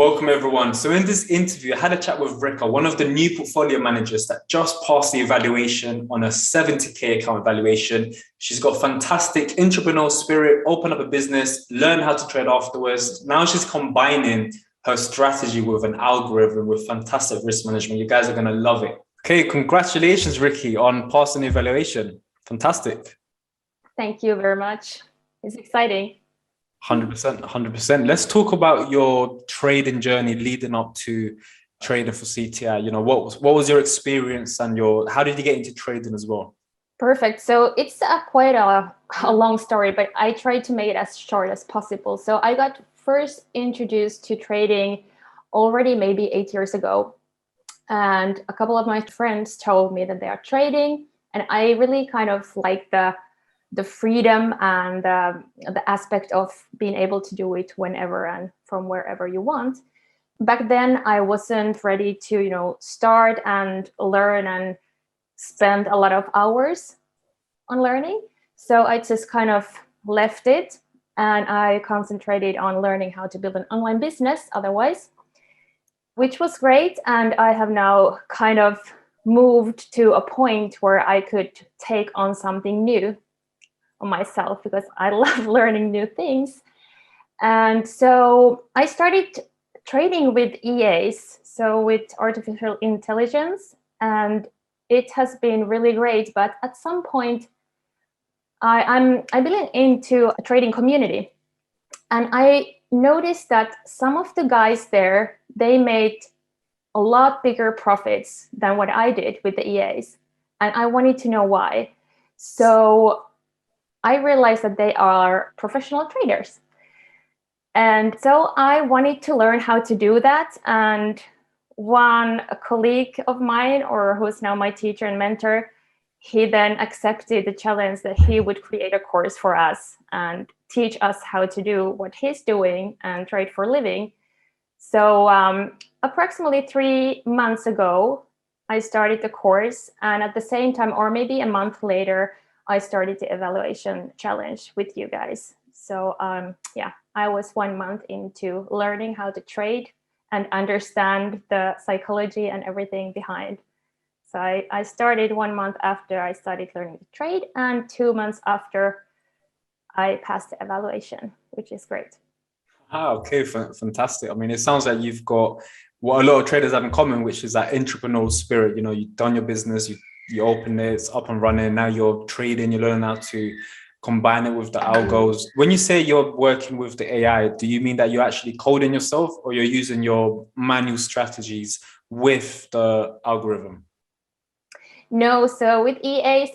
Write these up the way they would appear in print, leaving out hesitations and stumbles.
Welcome everyone. So in this interview, I had a chat with Riika, one of the new portfolio managers that just passed the evaluation on a 70K account evaluation. She's got fantastic entrepreneurial spirit, open up a business, learn how to trade afterwards. Now she's combining her strategy with an algorithm with fantastic risk management. You guys are going to love it. Okay, congratulations, Ricky, on passing the evaluation. Fantastic. Thank you very much. It's exciting. 100%, 100%. Let's talk about your trading journey leading up to trading for CTI. You know, what was your experience and how did you get into trading as well? Perfect. So it's quite a long story, but I tried to make it as short as possible. So I got first introduced to trading already maybe 8 years ago. And a couple of my friends told me that they are trading. And I really kind of like the freedom and the aspect of being able to do it whenever and from wherever you want. Back then, I wasn't ready to, start and learn and spend a lot of hours on learning. So I just kind of left it and I concentrated on learning how to build an online business otherwise, which was great. And I have now kind of moved to a point where I could take on something new on myself because I love learning new things. And so I started trading with EAs, so with artificial intelligence, and it has been really great. But at some point, I belong into a trading community, and I noticed that some of the guys there, they made a lot bigger profits than what I did with the EAs, and I wanted to know why. So I realized that they are professional traders. And so I wanted to learn how to do that. And one colleague of mine, or who's now my teacher and mentor, he then accepted the challenge that he would create a course for us and teach us how to do what he's doing and trade for a living. So approximately 3 months ago, I started the course. And at the same time, or maybe a month later, I started the evaluation challenge with you guys. So I was 1 month into learning how to trade and understand the psychology and everything behind. So I started 1 month after I started learning to trade, and 2 months after I passed the evaluation, which is great. Okay, fantastic. I mean, it sounds like you've got what a lot of traders have in common, which is that entrepreneurial spirit. You know, you've done your business, you open it, it's up and running. Now you're trading, you're learning how to combine it with the algos. When you say you're working with the AI, do you mean that you're actually coding yourself or you're using your manual strategies with the algorithm? No, so with EAs,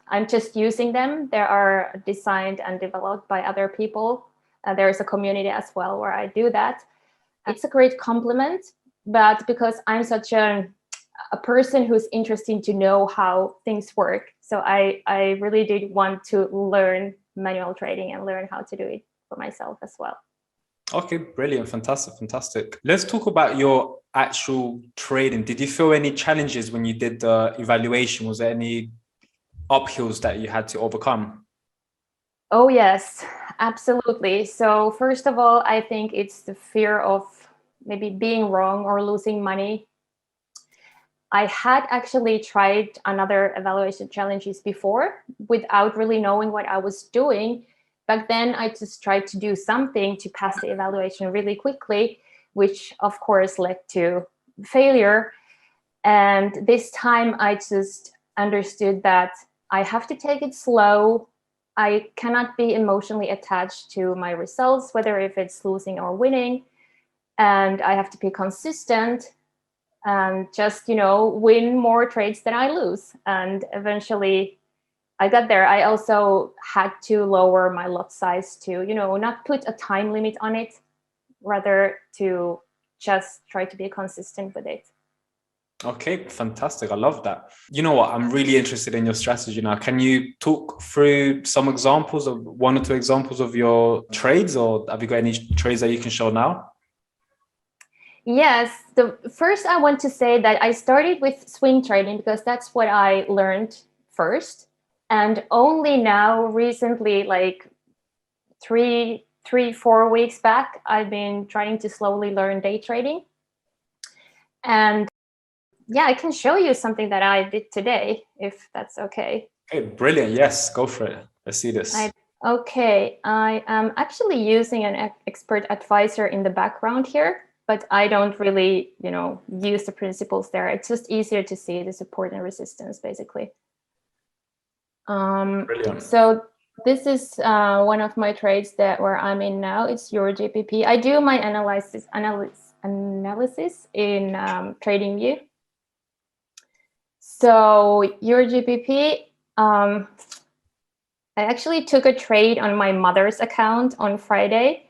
I'm just using them. They are designed and developed by other people. There is a community as well where I do that. It's a great compliment, but because I'm such a person who's interested to know how things work. So I really did want to learn manual trading and learn how to do it for myself as well. Okay, brilliant. Fantastic. Let's talk about your actual trading. Did you feel any challenges when you did the evaluation? Was there any uphills that you had to overcome? Oh, yes, absolutely. So first of all, I think it's the fear of maybe being wrong or losing money. I had actually tried another evaluation challenges before without really knowing what I was doing. Back then, I just tried to do something to pass the evaluation really quickly, which of course led to failure. And this time I just understood that I have to take it slow. I cannot be emotionally attached to my results, whether if it's losing or winning. And I have to be consistent and just, win more trades than I lose. And eventually I got there. I also had to lower my lot size to, not put a time limit on it, rather to just try to be consistent with it. Okay, fantastic. I love that. You know what? I'm really interested in your strategy now. Can you talk through some examples of 1 or 2 examples of your trades, or have you got any trades that you can show now? Yes, the first I want to say that I started with swing trading because that's what I learned first. And only now recently, like three 3-4 weeks back, I've been trying to slowly learn day trading. And yeah, I can show you something that I did today, if that's okay. Okay, brilliant. Yes, go for it. Let's see this. Okay, I am actually using an expert advisor in the background here, but I don't really, use the principles there. It's just easier to see the support and resistance, basically. Brilliant. So this is one of my trades where I'm in now. It's your GPP. I do my analysis in TradingView. So your GPP, I actually took a trade on my mother's account on Friday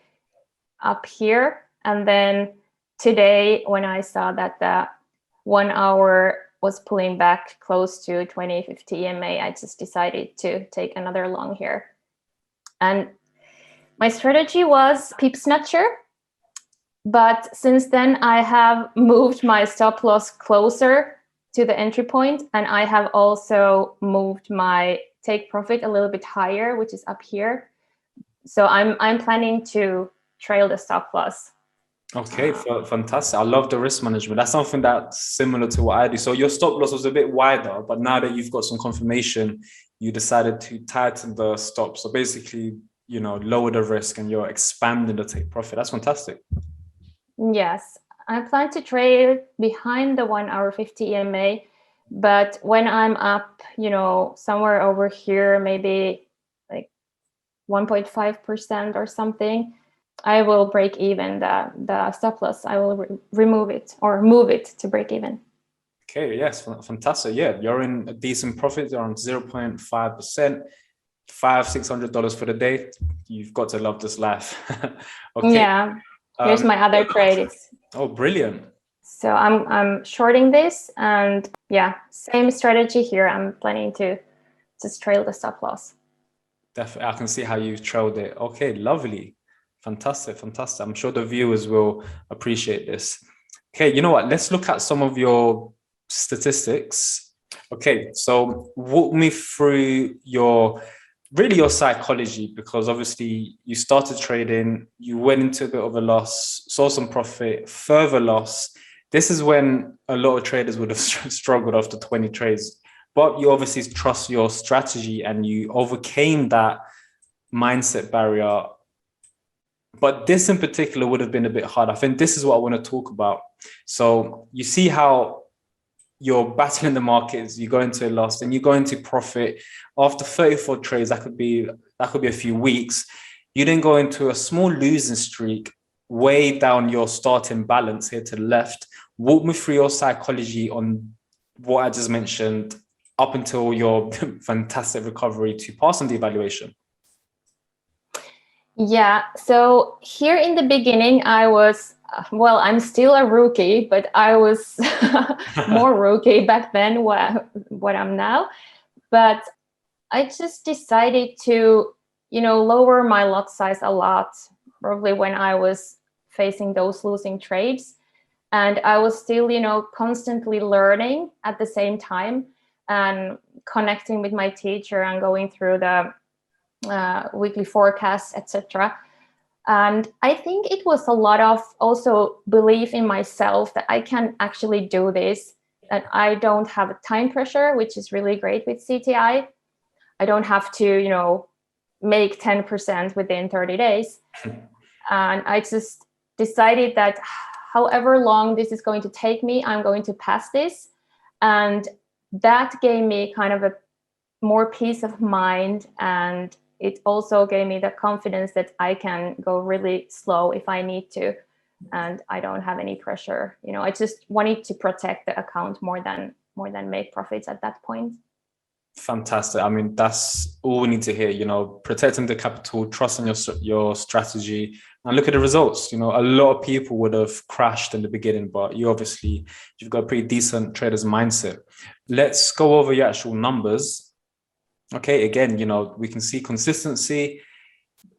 up here. And then today, when I saw that the 1 hour was pulling back close to 2050 EMA, I just decided to take another long here. And my strategy was peep snatcher. But since then, I have moved my stop loss closer to the entry point, and I have also moved my take profit a little bit higher, which is up here. So I'm planning to trail the stop loss. Okay, fantastic. I love the risk management. That's something that's similar to what I do. So your stop loss was a bit wider, but now that you've got some confirmation, you decided to tighten the stop. So basically, lower the risk and you're expanding the take profit. That's fantastic. Yes, I plan to trade behind the 1 hour 50 EMA, but when I'm up, somewhere over here, maybe like 1.5% or something, I will break even the stop loss. I will remove it or move it to break even. Okay, yes, fantastic. Yeah, you're in a decent profit. You're on 0.5%, $500-$600 for the day. You've got to love this life. Okay. Yeah. Here's my other trade. Oh, brilliant. So I'm shorting this, and yeah, same strategy here. I'm planning to just trail the stop loss. Definitely, I can see how you've trailed it. Okay, lovely. Fantastic. I'm sure the viewers will appreciate this. Okay, you know what? Let's look at some of your statistics. Okay, so walk me through your psychology, because obviously you started trading, you went into a bit of a loss, saw some profit, further loss. This is when a lot of traders would have struggled after 20 trades, but you obviously trust your strategy and you overcame that mindset barrier. But this in particular would have been a bit hard. I think this is what I want to talk about. So you see how you're battling the markets, you go into a loss, and you go into profit after 34 trades. That could be a few weeks. You then go into a small losing streak, way down your starting balance here to the left. Walk me through your psychology on what I just mentioned up until your fantastic recovery to pass on the evaluation. Yeah, so here in the beginning, I was, I'm still a rookie, but I was more rookie back then what I'm now. But I just decided to, lower my lot size a lot, probably when I was facing those losing trades. And I was still, constantly learning at the same time and connecting with my teacher and going through the weekly forecasts, etc. And I think it was a lot of also belief in myself that I can actually do this, that I don't have a time pressure, which is really great with CTI. I don't have to, make 10% within 30 days. And I just decided that however long this is going to take me, I'm going to pass this. And that gave me kind of a more peace of mind, and it also gave me the confidence that I can go really slow if I need to, and I don't have any pressure. I just wanted to protect the account more than make profits at that point. Fantastic. I mean, that's all we need to hear, protecting the capital, trusting your strategy, and look at the results. A lot of people would have crashed in the beginning, but you've got a pretty decent trader's mindset. Let's go over your actual numbers. Okay, again, we can see consistency,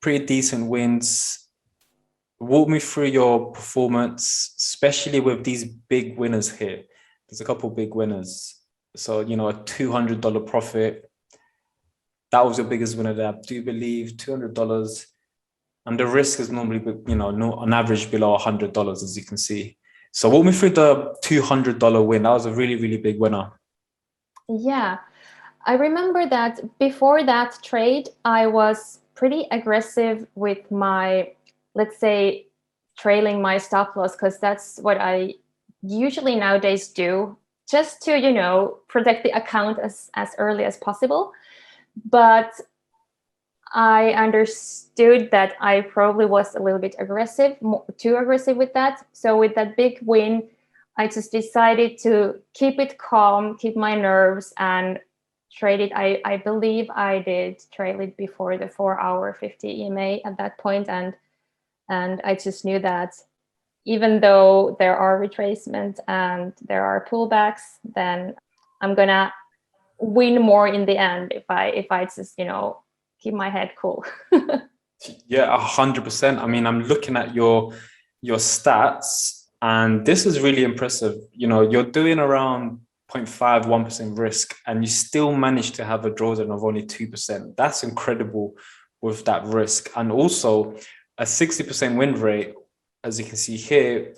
pretty decent wins. Walk me through your performance, especially with these big winners here. There's a couple big winners. So, a $200 profit. That was your biggest winner there, I do believe, $200. And the risk is normally, on average below $100, as you can see. So walk me through the $200 win. That was a really, really big winner. Yeah, I remember that before that trade, I was pretty aggressive with my, let's say, trailing my stop loss, because that's what I usually nowadays do, just to, protect the account as early as possible. But I understood that I probably was a little bit aggressive, too aggressive with that. So with that big win, I just decided to keep it calm, keep my nerves, and trade it. I believe I did trail it before the 4-hour 50 EMA at that point, and I just knew that even though there are retracements and there are pullbacks, then I'm gonna win more in the end if I just keep my head cool. Yeah, 100%. I mean, I'm looking at your stats, and this is really impressive. You're doing around 0.51% risk, and you still manage to have a drawdown of only 2%. That's incredible with that risk. And also a 60% win rate, as you can see here,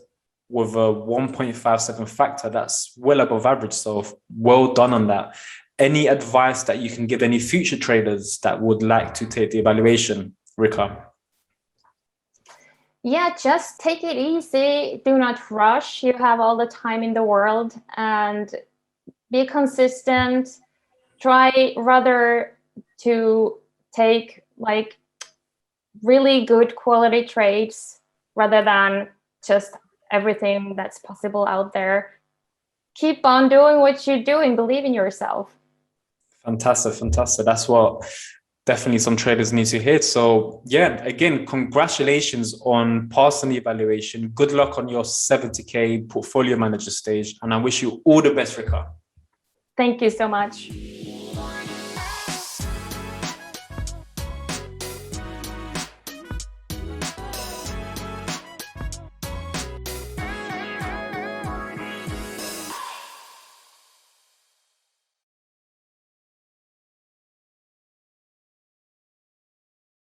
with a 1.57 factor, that's well above average. So well done on that. Any advice that you can give any future traders that would like to take the evaluation, Riika? Yeah, just take it easy. Do not rush. You have all the time in the world, and be consistent. Try rather to take like really good quality trades rather than just everything that's possible out there. Keep on doing what you're doing. Believe in yourself. Fantastic. That's what definitely some traders need to hear. So yeah, again, congratulations on passing the evaluation. Good luck on your 70K portfolio manager stage. And I wish you all the best, Riika. Thank you so much.